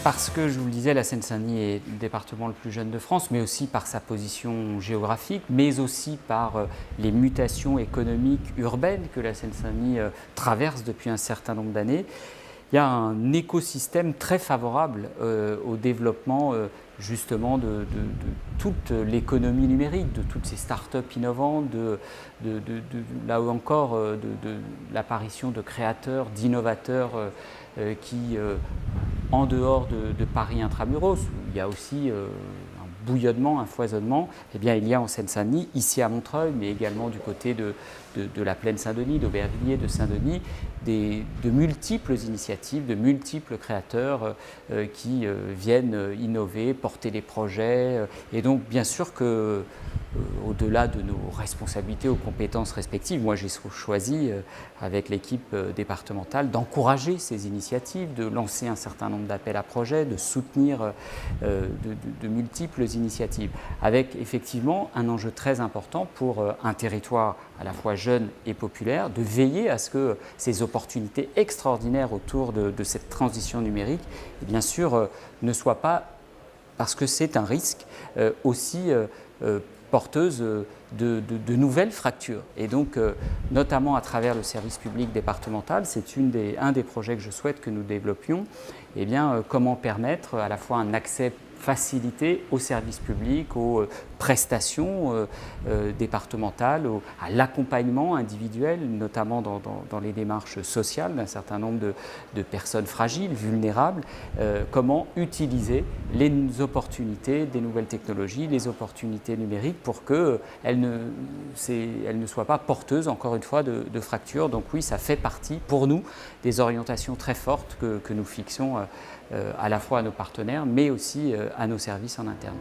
Parce que, je vous le disais, la Seine-Saint-Denis est le département le plus jeune de France, mais aussi par sa position géographique, mais aussi par les mutations économiques urbaines que la Seine-Saint-Denis traverse depuis un certain nombre d'années. Il y a un écosystème très favorable au développement justement de toute l'économie numérique, de toutes ces startups innovantes, là encore de l'apparition de créateurs, d'innovateurs qui, en dehors de Paris intramuros, où il y a aussi un bouillonnement, un foisonnement, eh bien, il y a en Seine-Saint-Denis, ici à Montreuil, mais également du côté de la plaine Saint-Denis, d'Aubervilliers, de Saint-Denis, de multiples initiatives, de multiples créateurs qui viennent innover, porter des projets. Et donc, bien sûr que au-delà de nos responsabilités aux compétences respectives, moi j'ai choisi avec l'équipe départementale d'encourager ces initiatives, de lancer un certain nombre d'appels à projets, de soutenir de multiples initiatives, avec effectivement un enjeu très important pour un territoire à la fois jeune et populaire, de veiller à ce que ces opportunités extraordinaires autour de cette transition numérique, et bien sûr, ne soient pas, parce que c'est un risque, aussi porteuse de nouvelles fractures. Et donc, notamment à travers le service public départemental, c'est un des projets que je souhaite que nous développions, eh bien, comment permettre à la fois un accès facilité aux services publics, aux prestations départementales, à l'accompagnement individuel, notamment dans les démarches sociales d'un certain nombre de personnes fragiles, vulnérables, comment utiliser les opportunités des nouvelles technologies, les opportunités numériques pour qu'elles ne soient pas porteuses, encore une fois, de fractures. Donc oui, ça fait partie pour nous des orientations très fortes que nous fixons à la fois à nos partenaires, mais aussi à nos services en interne.